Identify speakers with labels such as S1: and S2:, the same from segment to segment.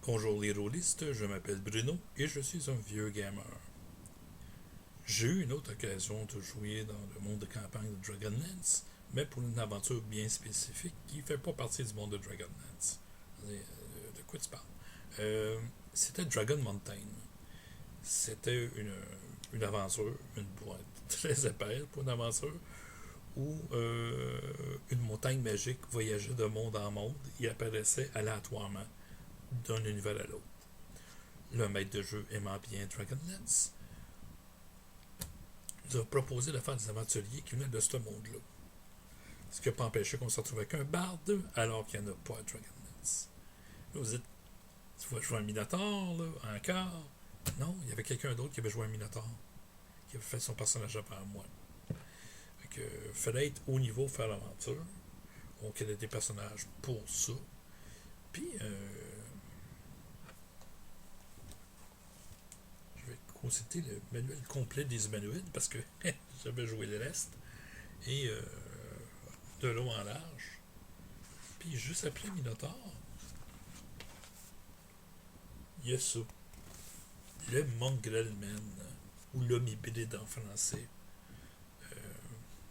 S1: Bonjour les rôlistes, je m'appelle Bruno et je suis un vieux gamer. J'ai eu une autre occasion de jouer dans le monde de campagne de Dragonlance, mais pour une aventure bien spécifique qui ne fait pas partie du monde de Dragonlance. De quoi tu parles? C'était Dragon Mountain. C'était une aventure, une boîte très épaisse pour une aventure, où une montagne magique voyageait de monde en monde et apparaissait aléatoirement d'un univers à l'autre. Le maître de jeu aimant bien Dragonlance nous a proposé de faire des aventuriers qui venaient de ce monde-là. Ce qui n'a pas empêché qu'on se retrouve avec un barde alors qu'il n'y en a pas à Dragonlance. Là, vous dites, tu vas jouer un Minotaur, là, encore? Non, il y avait quelqu'un d'autre qui avait joué un Minotaur, qui avait fait son personnage avant moi. Fait que, fallait être haut niveau pour faire l'aventure. On créait des personnages pour ça. Puis, je vais consulter le manuel complet des humanoïdes parce que j'avais joué le reste. Et de long en large. Puis juste après Minotaur, il y a ça. Le Mongrelman, ou l'homme hybride en français.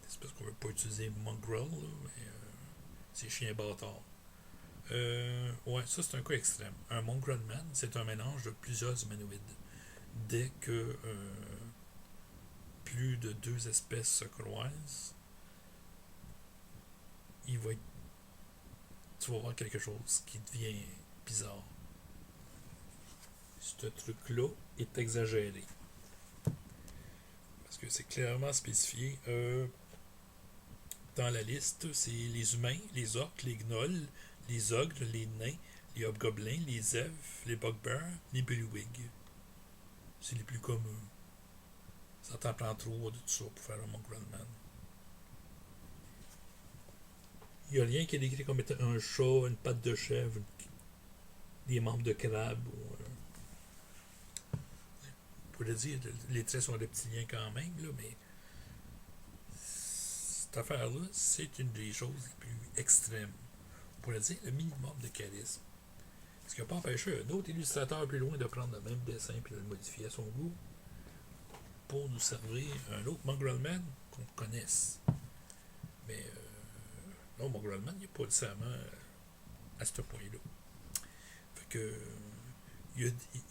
S1: C'est parce qu'on veut pas utiliser mongrel, là, mais c'est chien bâtard. Ouais, ça c'est un cas extrême. Un Mongrelman, c'est un mélange de plusieurs humanoïdes. Dès que plus de deux espèces se croisent, il va être, tu vas voir quelque chose qui devient bizarre. Ce truc-là est exagéré. Parce que c'est clairement spécifié. Dans la liste, c'est les humains, les orques, les gnolls, les ogres, les nains, les hobgoblins, les elfes, les bugbears, les bullywig. C'est les plus communs. Ça t'en prend trop de tout ça pour faire un Mongrelman. Il n'y a rien qui est décrit comme étant un chat, une patte de chèvre, des membres de crabe. On pourrait dire, les traits sont reptiliens quand même, là, mais cette affaire-là, c'est une des choses les plus extrêmes. On pourrait dire le minimum de charisme. Ce qui n'a pas empêché un autre illustrateur plus loin de prendre le même dessin et de le modifier à son goût pour nous servir un autre Mongrelman qu'on connaisse. Mais non, Mongrelman, il n'est pas nécessairement à ce point-là. Fait que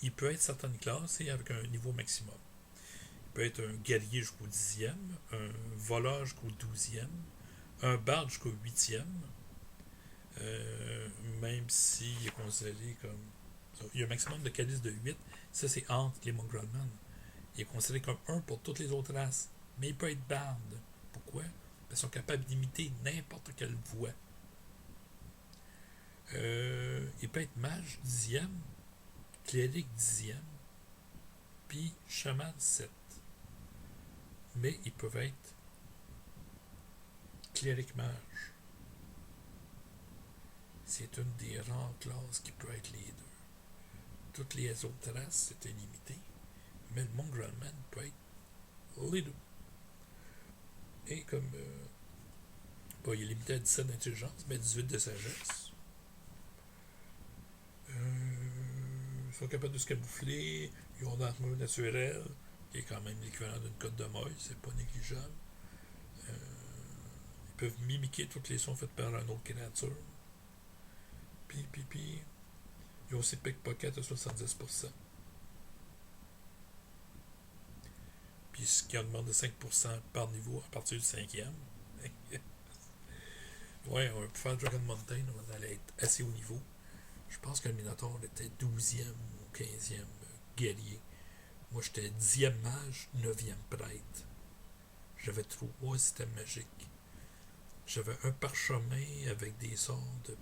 S1: il peut être certaines classes et avec un niveau maximum. Il peut être un guerrier jusqu'au 10e, un voleur jusqu'au 12e, un barde jusqu'au 8e, même s'il est considéré comme. Il y a un maximum de calice de 8, ça c'est entre les Mongrelman. Il est considéré comme 1 pour toutes les autres races, mais il peut être barde. Pourquoi? Parce qu'ils sont capables d'imiter n'importe quelle voix. Il peut être mage 10e, cléric 10e, puis chaman 7. Mais ils peuvent être cléric mage. C'est une des rares classes qui peut être les deux. Toutes les autres races, c'est illimité. Mais le Mongrelman peut être les deux. Et comme bon, il est limité à 17 d'intelligence, mais 18 de sagesse. Ils sont capables de se camoufler. Ils ont une armure naturelle, qui est quand même l'équivalent d'une cotte de maille, c'est pas négligeable. Ils peuvent mimiquer tous les sons faits par une autre créature. Puis, ils ont aussi pickpocket à 70%. Puis ce qui augmente de 5% par niveau à partir du 5e. Ouais, on va faire Dragon Mountain, on allait être assez haut niveau. Je pense que le Minotaur était 12e ou 15e guerrier. Moi, j'étais 10e mage, 9e prêtre. J'avais 3 systèmes magiques. J'avais un parchemin avec des sorts de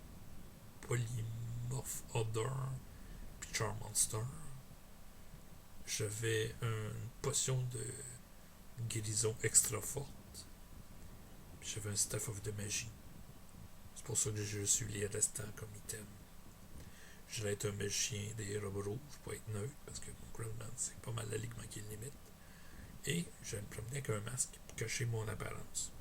S1: Polymorph Odor puis Charmonster. J'avais une potion de guérison extra forte. Puis j'avais un Staff of the Magie. C'est pour ça que je suis les restants comme item. Je vais être un magicien des robes rouges pour être neutre, parce que mon Grillman, c'est pas mal l'alignement qui est limite. Et je vais me promener avec un masque pour cacher mon apparence.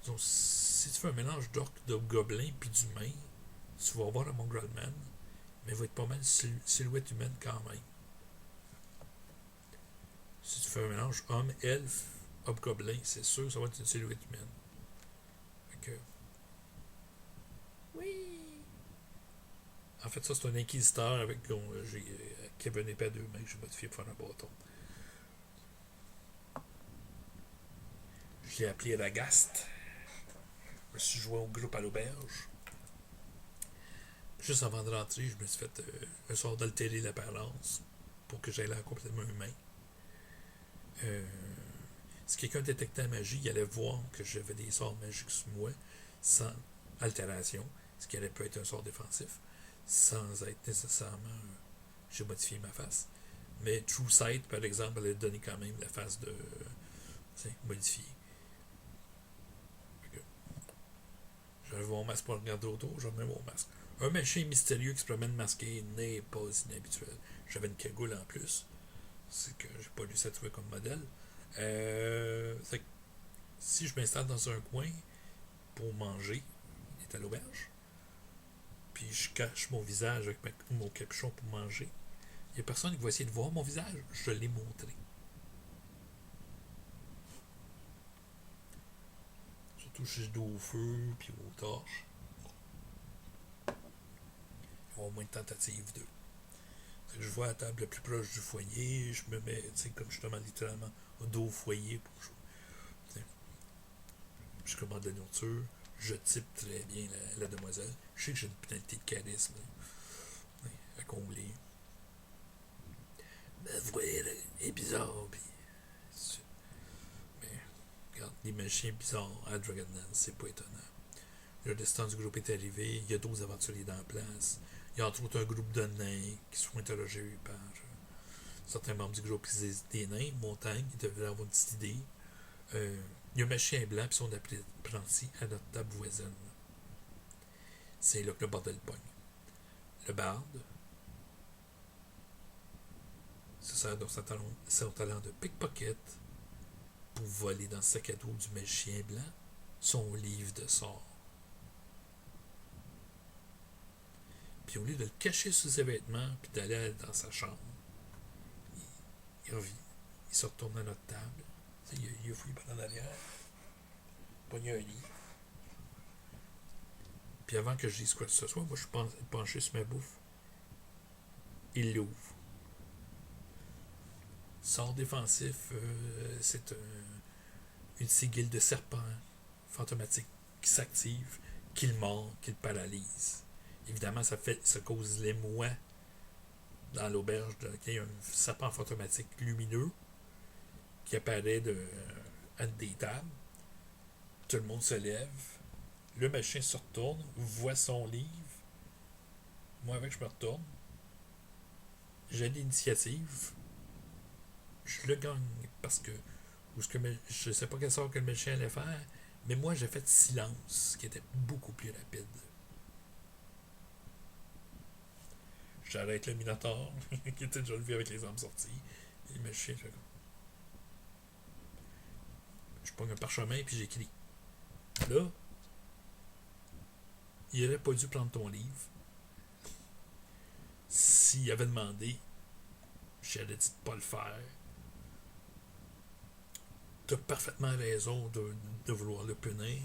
S1: Donc, si tu fais un mélange d'orque, de gobelin puis d'humain, tu vas avoir un Mongrel Man, mais il va être pas mal silhouette humaine quand même. Si tu fais un mélange homme, elfe, hobgoblin, c'est sûr que ça va être une silhouette humaine. Fait que. Oui! En fait, ça, c'est un inquisiteur avec qui avait une épée à 2 mains que j'ai modifié pour faire un bâton. Je l'ai appelé Ragast. Je me suis joué au groupe à l'auberge. Juste avant de rentrer, je me suis fait un sort d'altérer l'apparence pour que j'aille l'air complètement humain. Si quelqu'un détectait la magie, il allait voir que j'avais des sorts magiques sur moi sans altération, ce qui allait peut être un sort défensif, sans être nécessairement j'ai modifié ma face. Mais True Sight, par exemple, allait donner quand même la face de modifiée. J'avais mon masque pour regarder autour, j'en mets mon masque. Un machin mystérieux qui se promène masqué n'est pas inhabituel. J'avais une cagoule en plus. C'est que j'ai pas réussi à trouver comme modèle. Si je m'installe dans un coin pour manger, il est à l'auberge, puis je cache mon visage avec mon capuchon pour manger, il n'y a personne qui va essayer de voir mon visage. Je l'ai montré. Surtout si je dois au feu puis aux torches. Il y aura au moins de tentatives d'eux. Je vois à la table la plus proche du foyer, je me mets, comme justement littéralement au dos au foyer pour jouer. Je commande la nourriture, je type très bien la demoiselle. Je sais que j'ai une pénalité de charisme à combler. Ma voix est bizarre, puis. Mais, regarde, les machins bizarres à Dragonlance, c'est pas étonnant. Le destin du groupe est arrivé, il y a 12 aventuriers dans la place. Il y a entre autres un groupe de nains qui sont interrogés par certains membres du groupe qui disent des nains, montagne, ils devraient avoir une petite idée. Il y a un machin blanc puis son apprenti à notre table voisine. C'est là que le bordel pogne. Le barde se sert de son talent de pickpocket pour voler dans le sac à dos du magicien blanc son livre de sorts. Puis au lieu de le cacher sous ses vêtements puis d'aller dans sa chambre, il revient. Il se retourne à notre table. Il a fouillé par en arrière. Pogné un lit. Puis avant que je dise quoi que ce soit, moi je suis penché sur ma bouffe. Il l'ouvre. Sort défensif, c'est une sigille de serpent fantomatique qui s'active, qui le mord, qui le paralyse. Évidemment, ça cause l'émoi dans l'auberge. Il y a un serpent fantomatique lumineux qui apparaît à une des tables. Tout le monde se lève. Le machin se retourne, voit son livre. Moi, avec, je me retourne. J'ai l'initiative. Je le gagne parce que je ne sais pas quel sort que le machin allait faire, mais moi, j'ai fait silence, qui était beaucoup plus rapide. J'arrête le Minotaur, qui était déjà levé avec les armes sorties. Et le machin, je prends un parchemin puis j'écris. Là, il aurait pas dû prendre ton livre. S'il avait demandé, j'aurais dit de pas le faire. T'as parfaitement raison de vouloir le punir,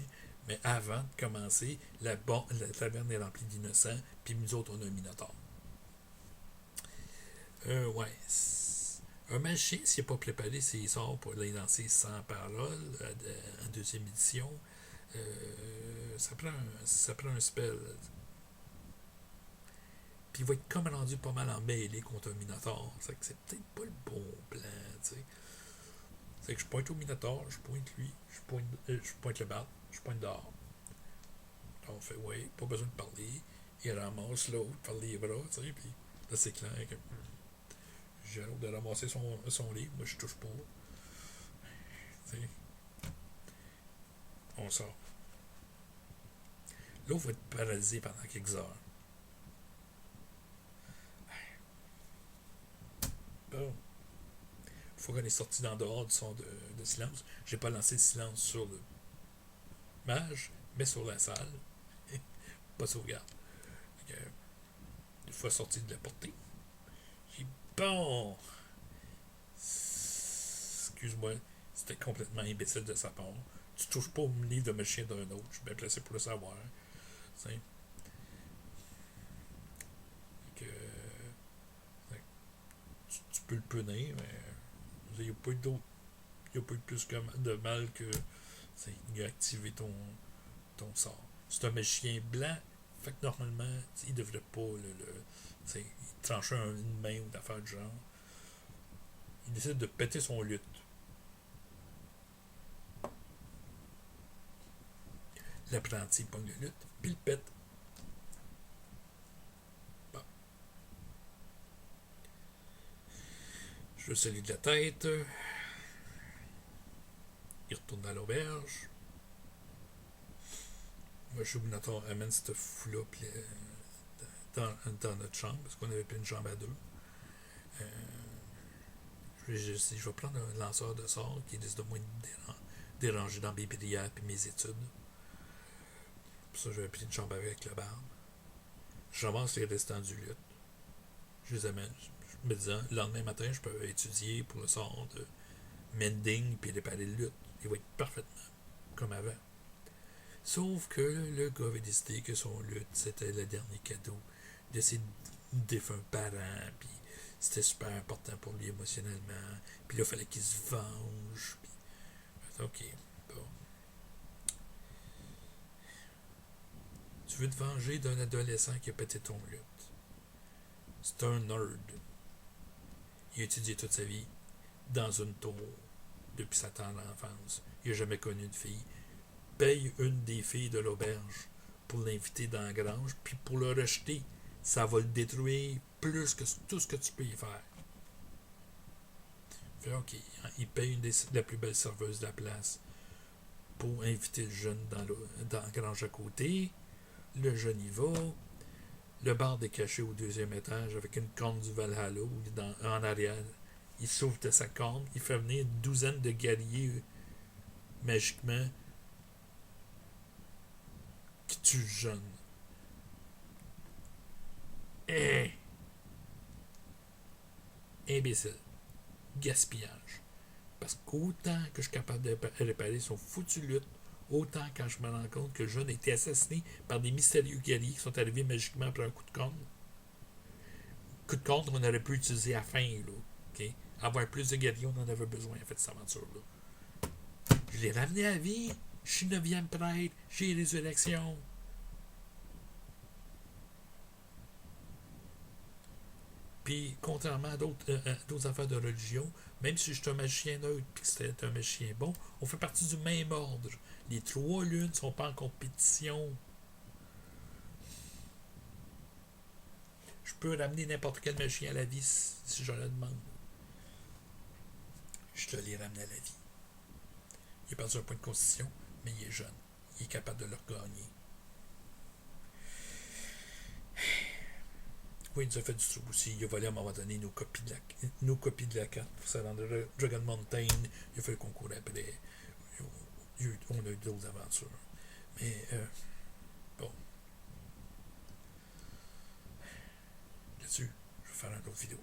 S1: mais avant de commencer, la taverne est remplie d'innocents, puis nous autres, on a un Minotaur. Ouais. Un magicien, s'il n'a pas préparé ses sorts pour les lancer sans parole en deuxième édition, ça prend un spell. Puis il va être comme rendu pas mal en mêlée contre un Minotaur. C'est que c'est peut-être pas le bon plan, tu sais. C'est que je pointe au Minotaur, je pointe lui, je pointe le barde, je pointe dehors. On fait, ouais, pas besoin de parler. Il ramasse l'autre par les bras, tu sais, puis là, c'est clair que j'ai l'autre de ramasser son livre, moi, je touche pas. Tu sais, on sort. L'autre va être paralysé pendant quelques heures. Bon. Une fois qu'on est sorti d'en dehors du son de silence, j'ai pas lancé le silence sur le mage, mais sur la salle. Pas sauvegarde. Une fois sorti de la portée, j'ai dit, bon, excuse-moi, c'était complètement imbécile de sa part. Tu touches pas au livre de mes chiens d'un autre, je suis bien placé pour le savoir. T'sais. Que, tu peux le punir, mais il n'y a pas eu d'autre. Il n'y a pas eu plus de mal que il a activé ton sort. C'est un chien blanc, fait que normalement, il devrait pas il trancher une main ou d'affaires du genre. Il décide de péter son lutte. L'apprenti pogne le lutte, puis le pète. Bon. Je le salue de la tête. Il retourne dans l'auberge. Moi, Shubnator amène cette fou-là dans notre chambre, parce qu'on avait pris une chambre à deux. Je vais prendre un lanceur de sorts qui risque de moins déranger dans mes prières et mes études. Pour ça, j'avais pris une chambre avec le barbe. J'avance les restants du lutte. Je les amène. Me disant, le lendemain matin, je peux étudier pour le sort de mending puis réparer le lutte. Il va être parfaitement comme avant. Sauf que le gars avait décidé que son lutte, c'était le dernier cadeau de ses défunts parents, puis c'était super important pour lui émotionnellement, puis là, il fallait qu'il se venge, puis ok, bon. Tu veux te venger d'un adolescent qui a pété ton lutte. C'est un nerd. Il a étudié toute sa vie dans une tour depuis sa tendre enfance. Il n'a jamais connu de fille. Paye une des filles de l'auberge pour l'inviter dans la grange, puis pour le rejeter, ça va le détruire plus que tout ce que tu peux y faire. Fait ok, il paye la plus belle serveuse de la place pour inviter le jeune dans la grange à côté. Le jeune y va. Le bar est caché au deuxième étage avec une corne du Valhalla en arrière. Il s'ouvre de sa corne, il fait venir une douzaine de guerriers magiquement qui tuent le jeune. Imbécile. Gaspillage. Parce qu'autant que je suis capable de réparer son foutu lutte, autant quand je me rends compte que le jeune a été assassiné par des mystérieux guerriers qui sont arrivés magiquement après un coup de corne. Coup de corne qu'on aurait pu utiliser à la fin, là. Okay? Avoir plus de guerriers, on en avait besoin, en fait, cette aventure-là. Je l'ai ramené à la vie. Je suis 9e prêtre. J'ai résurrection. Puis, contrairement à d'autres affaires de religion, même si je suis un magicien neutre et que c'était un magicien bon, on fait partie du même ordre. Les 3 lunes ne sont pas en compétition. Je peux ramener n'importe quel magicien à la vie si je le demande. Je te l'ai ramené à la vie. Il a perdu un point de constitution, mais il est jeune. Il est capable de le regagner. Oui, il nous a fait du trouble aussi. Il a volé à un moment donné nos copies de la carte pour se rendre à Dragon Mountain. Il a fait le concours après. On a eu d'autres aventures. Mais, bon. Là-dessus, je vais faire une autre vidéo.